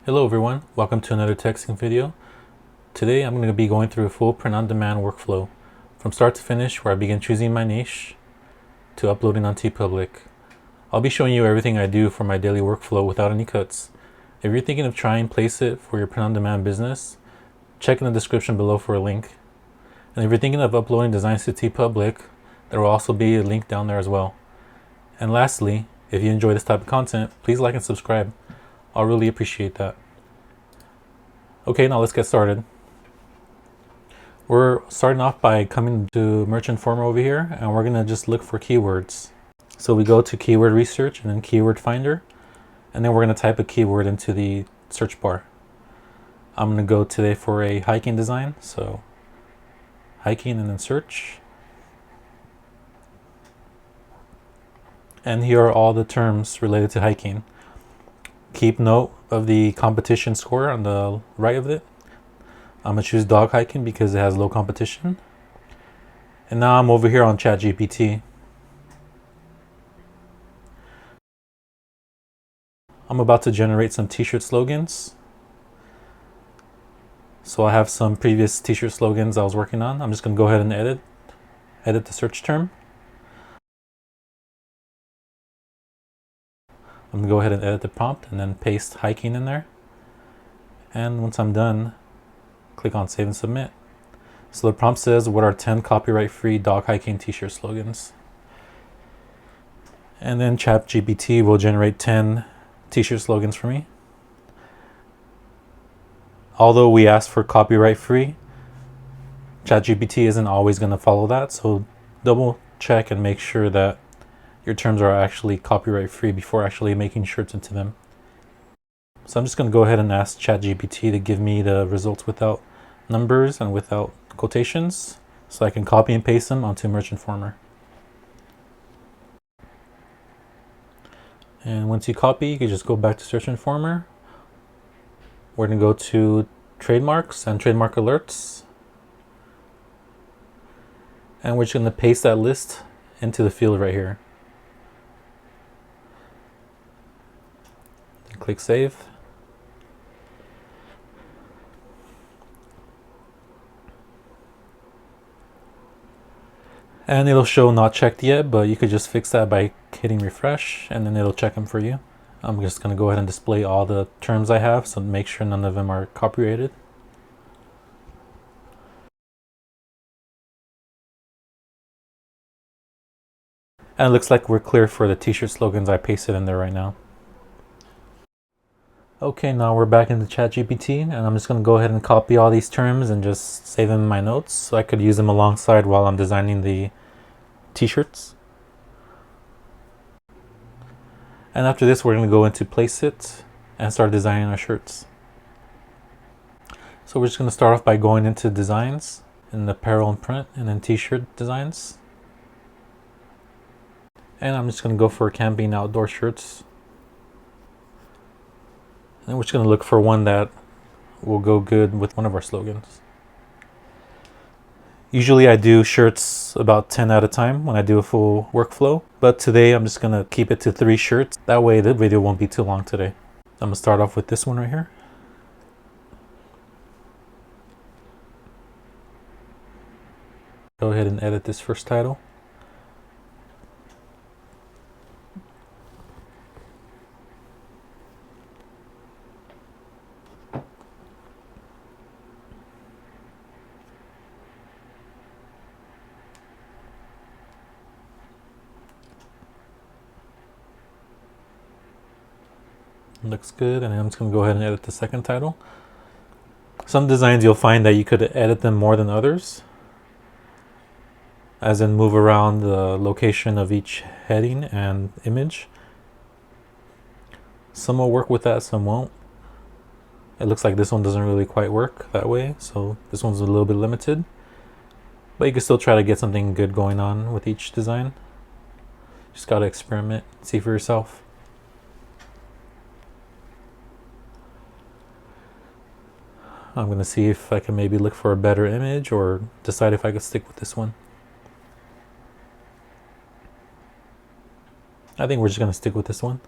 Hello everyone, welcome to another TechSync video. Today I'm going to be going through a full print-on-demand workflow from start to finish, where I begin choosing my niche to uploading on Teepublic. I'll be showing you everything I do for my daily workflow without any cuts. If you're thinking of trying Placeit for your print-on-demand business, check in the description below for a link. And if you're thinking of uploading designs to Teepublic, there will also be a link down there as well. And lastly, if you enjoy this type of content, please like and subscribe. I'll really appreciate that. Okay, now let's get started. We're starting off by coming to Merchant Former over here, and we're gonna just look for keywords. So we go to keyword research and then keyword finder, and then we're gonna type a keyword into the search bar. I'm gonna go today for a hiking design, so hiking and then search. And here are all the terms related to hiking. Keep note of the competition score on the right of it. I'm gonna choose dog hiking because it has low competition. And now I'm over here on ChatGPT. I'm about to generate some t-shirt slogans. So I have some previous t-shirt slogans I was working on. I'm just gonna go ahead and edit the search term. I'm gonna go ahead and edit the prompt and then paste hiking in there. And once I'm done, click on save and submit. So the prompt says, what are 10 copyright-free dog hiking t-shirt slogans? And then ChatGPT will generate 10 t-shirt slogans for me. Although we asked for copyright-free, ChatGPT isn't always going to follow that, so double check and make sure that your terms are actually copyright-free before actually making shirts into them. So I'm just going to go ahead and ask ChatGPT to give me the results without numbers and without quotations, so I can copy and paste them onto Merchant Former. And once you copy, you can just go back to Search Informer. We're going to go to trademarks and trademark alerts. And we're just going to paste that list into the field right here. Then click save. And it'll show not checked yet, but you could just fix that by hitting refresh, and then it'll check them for you. I'm just going to go ahead and display all the terms I have, so make sure none of them are copyrighted. And it looks like we're clear for the t-shirt slogans I pasted in there right now. Okay, now we're back in the ChatGPT, and I'm just going to go ahead and copy all these terms and just save them in my notes so I could use them alongside while I'm designing the t-shirts. And after this, we're going to go into Placeit and start designing our shirts. So we're just going to start off by going into designs in apparel and print, and then t-shirt designs. And I'm just going to go for camping outdoor shirts. And we're just going to look for one that will go good with one of our slogans. Usually I do shirts about 10 at a time when I do a full workflow, but today I'm just going to keep it to 3 shirts. That way the video won't be too long today. I'm going to start off with this one right here. Go ahead and edit this first title. Looks good, and I'm just going to go ahead and edit the second title. Some designs you'll find that you could edit them more than others, as in move around the location of each heading and image. Some will work with that, some won't. It looks like this one doesn't really quite work that way, so this one's a little bit limited. But you can still try to get something good going on with each design. Just gotta experiment, see for yourself. I'm gonna see if I can maybe look for a better image or decide if I could stick with this one. I think we're just gonna stick with this one.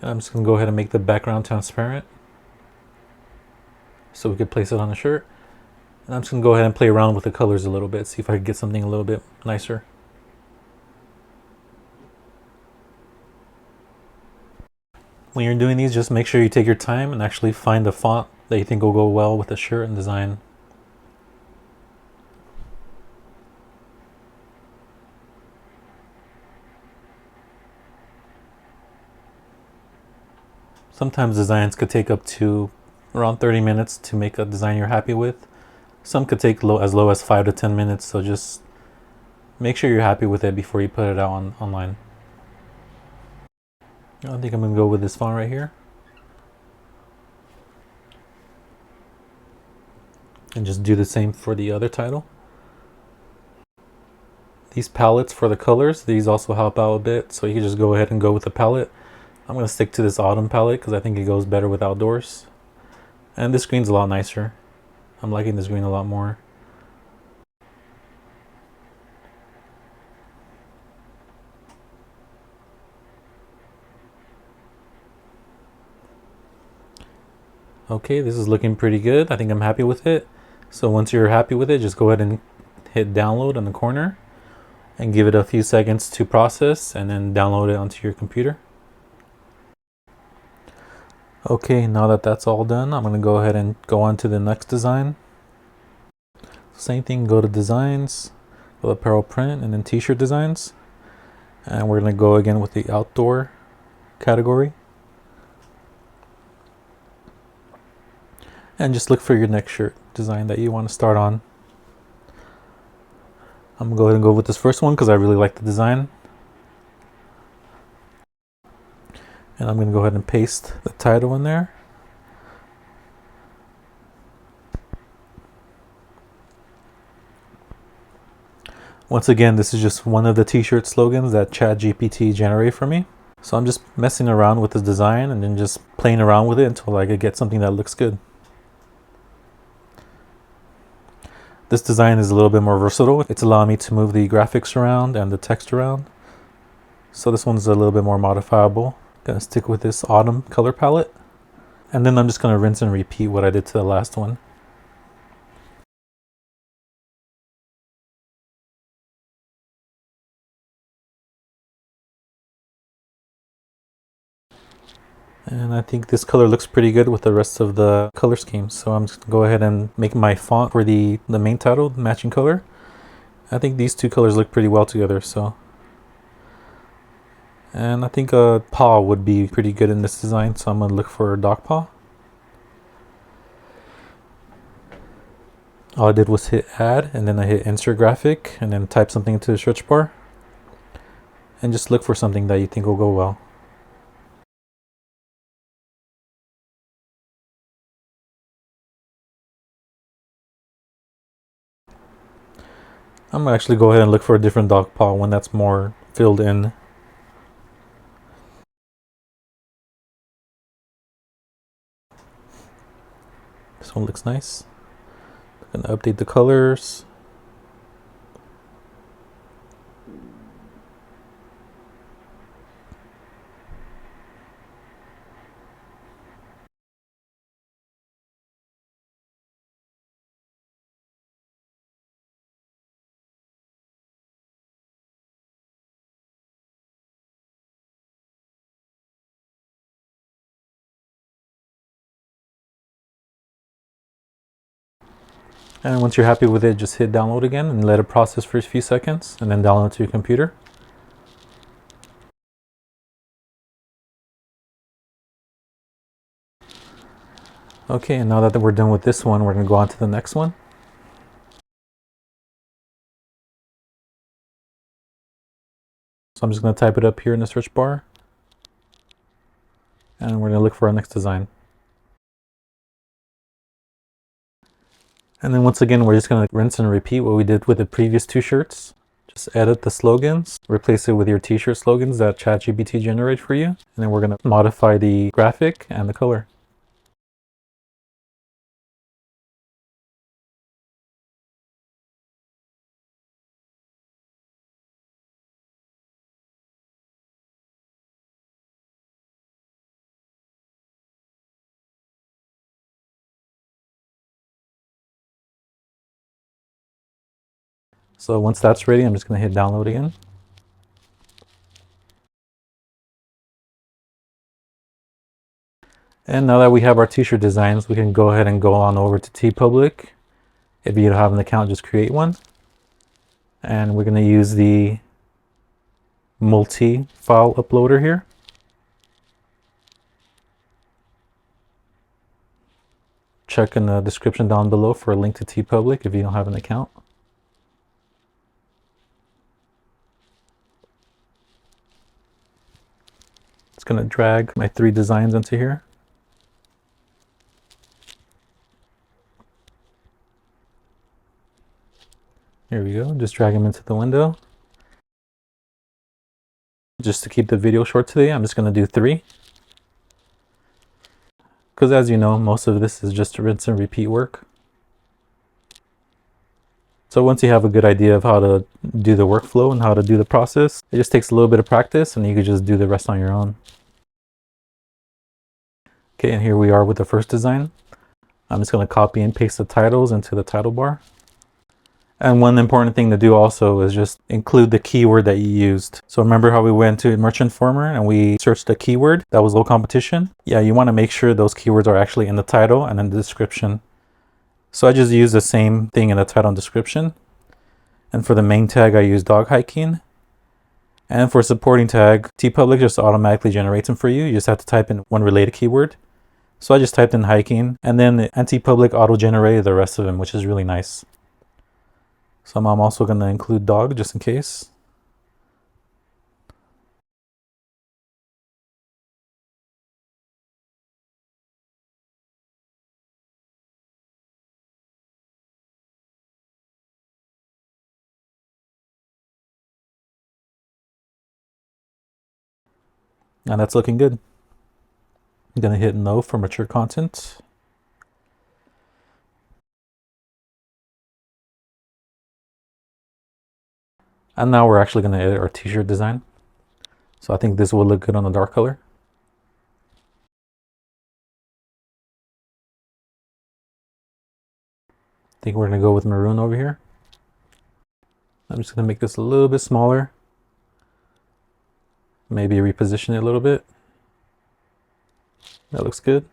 And I'm just going to go ahead and make the background transparent so we could place it on the shirt. And I'm just going to go ahead and play around with the colors a little bit, see if I can get something a little bit nicer. When you're doing these, just make sure you take your time and actually find the font that you think will go well with the shirt and design. Sometimes designs could take up to around 30 minutes to make a design you're happy with. Some could take as low as 5 to 10 minutes, so just make sure you're happy with it before you put it out online. I think I'm going to go with this font right here. And just do the same for the other title. These palettes for the colors, these also help out a bit, so you can just go ahead and go with the palette. I'm going to stick to this autumn palette because I think it goes better with outdoors. And this green's a lot nicer. I'm liking this green a lot more. Okay, this is looking pretty good. I think I'm happy with it. So once you're happy with it, just go ahead and hit download on the corner and give it a few seconds to process and then download it onto your computer. Okay, now that that's all done, I'm going to go ahead and go on to the next design. Same thing, go to designs, go to apparel print, and then t-shirt designs. And we're going to go again with the outdoor category. And just look for your next shirt design that you want to start on. I'm going to go ahead and go with this first one because I really like the design. And I'm going to go ahead and paste the title in there. Once again, this is just one of the t-shirt slogans that ChatGPT generated for me. So I'm just messing around with the design and then just playing around with it until I could get something that looks good. This design is a little bit more versatile. It's allowing me to move the graphics around and the text around. So this one's a little bit more modifiable. Gonna stick with this autumn color palette. And then I'm just gonna rinse and repeat what I did to the last one. And I think this color looks pretty good with the rest of the color schemes. So I'm just gonna go ahead and make my font for the main title, matching color. I think these two colors look pretty well together, so. And I think a paw would be pretty good in this design, so I'm gonna look for a dog paw. All I did was hit add, and then I hit insert graphic, and then type something into the search bar. And just look for something that you think will go well. I'm gonna actually go ahead and look for a different dog paw, one that's more filled in. This one looks nice. I'm gonna update the colors. And once you're happy with it, just hit download again and let it process for a few seconds and then download to your computer. Okay, and now that we're done with this one, we're gonna go on to the next one. So I'm just gonna type it up here in the search bar. And we're gonna look for our next design. And then once again, we're just gonna rinse and repeat what we did with the previous two shirts. Just edit the slogans, replace it with your t-shirt slogans that ChatGPT generated for you. And then we're gonna modify the graphic and the color. So once that's ready, I'm just going to hit download again. And now that we have our t-shirt designs, we can go ahead and go on over to Teepublic. If you don't have an account, just create one. And we're going to use the multi-file uploader here. Check in the description down below for a link to Teepublic if you don't have an account. It's going to drag my 3 designs into here. Here we go, just drag them into the window. Just to keep the video short today, I'm just going to do 3. Because as you know, most of this is just rinse and repeat work. So once you have a good idea of how to do the workflow and how to do the process, it just takes a little bit of practice and you can just do the rest on your own. Okay, and here we are with the first design. I'm just going to copy and paste the titles into the title bar. And one important thing to do also is just include the keyword that you used. So remember how we went to Merchant Informer and we searched a keyword that was low competition? Yeah, you want to make sure those keywords are actually in the title and in the description. So I just use the same thing in the title and description. And for the main tag, I use dog hiking. And for supporting tag, Teepublic just automatically generates them for you. You just have to type in one related keyword. So I just typed in hiking, and then Teepublic auto-generated the rest of them, which is really nice. So I'm also going to include dog just in case. And that's looking good. I'm going to hit no for mature content. And now we're actually going to edit our t-shirt design. So I think this will look good on the dark color. I think we're going to go with maroon over here. I'm just going to make this a little bit smaller. Maybe reposition it a little bit. That looks good.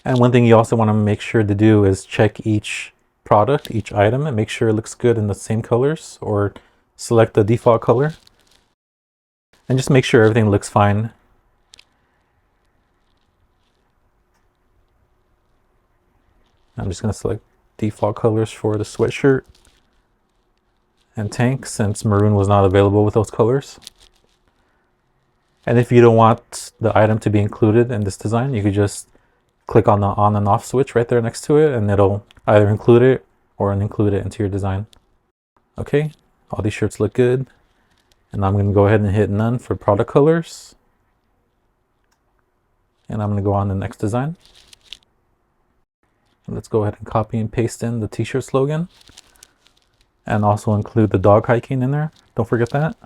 And one thing you also want to make sure to do is check each product, each item, and make sure it looks good in the same colors, or select the default color. And just make sure everything looks fine. I'm just going to select default colors for the sweatshirt and tank, since maroon was not available with those colors. And if you don't want the item to be included in this design, you could just click on the on and off switch right there next to it, and it'll either include it or uninclude it into your design. Okay, all these shirts look good. And I'm going to go ahead and hit none for product colors. And I'm going to go on to the next design. Let's go ahead and copy and paste in the t-shirt slogan. And also include the dog hiking in there. Don't forget that.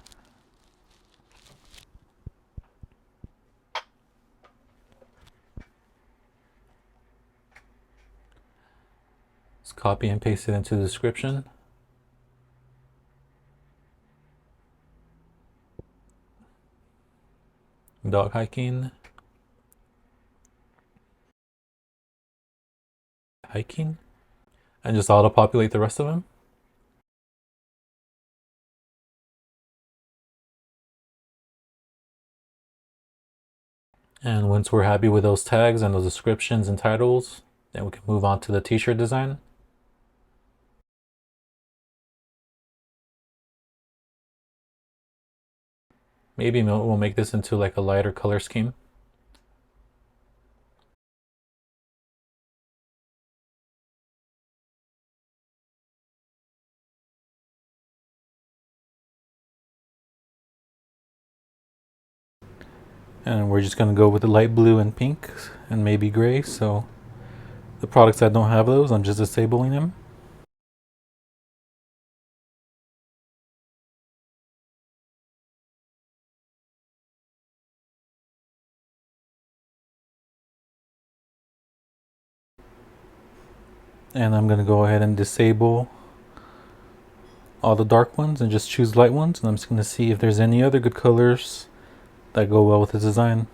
Let's copy and paste it into the description. Dog hiking. Hiking. And just auto-populate the rest of them. And once we're happy with those tags and those descriptions and titles, then we can move on to the t-shirt design. Maybe we'll make this into like a lighter color scheme. And we're just going to go with the light blue and pink and maybe gray. So the products that don't have those, I'm just disabling them. And I'm going to go ahead and disable all the dark ones and just choose light ones, and I'm just going to see if there's any other good colors that go well with the design.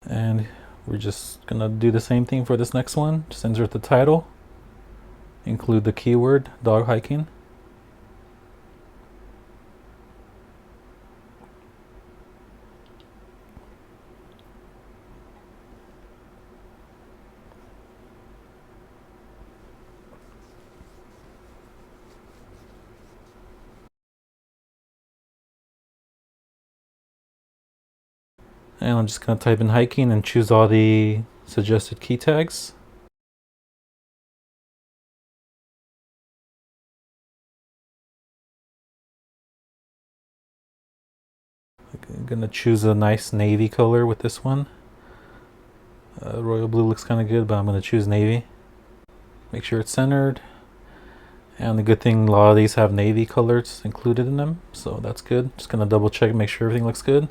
And we're just gonna do the same thing for this next one. Just insert the title, include the keyword dog hiking, and I'm just gonna type in hiking and choose all the suggested key tags. I'm gonna choose a nice navy color with this one. Royal blue looks kind of good, but I'm gonna choose navy. Make sure it's centered. And the good thing, a lot of these have navy colors included in them, so that's good. Just gonna double check and make sure everything looks good.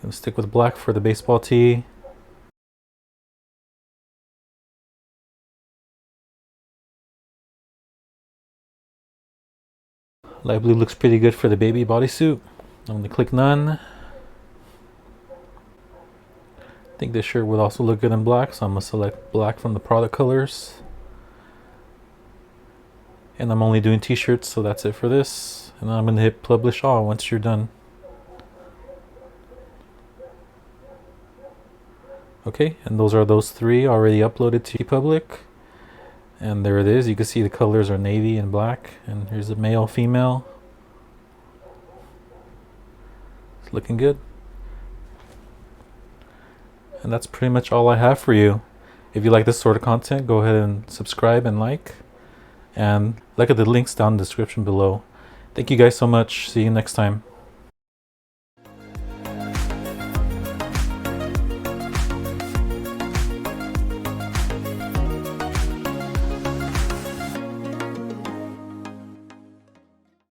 Gonna stick with black for the baseball tee. Light blue looks pretty good for the baby bodysuit. I'm gonna click none. I think this shirt would also look good in black, so I'm gonna select black from the product colors. And I'm only doing t-shirts, so that's it for this. And then I'm gonna hit publish all once you're done. Okay, and those three already uploaded to Teepublic. And there it is. You can see the colors are navy and black. And here's the male, female. It's looking good. And that's pretty much all I have for you. If you like this sort of content, go ahead and subscribe and like. And look at the links down in the description below. Thank you guys so much. See you next time.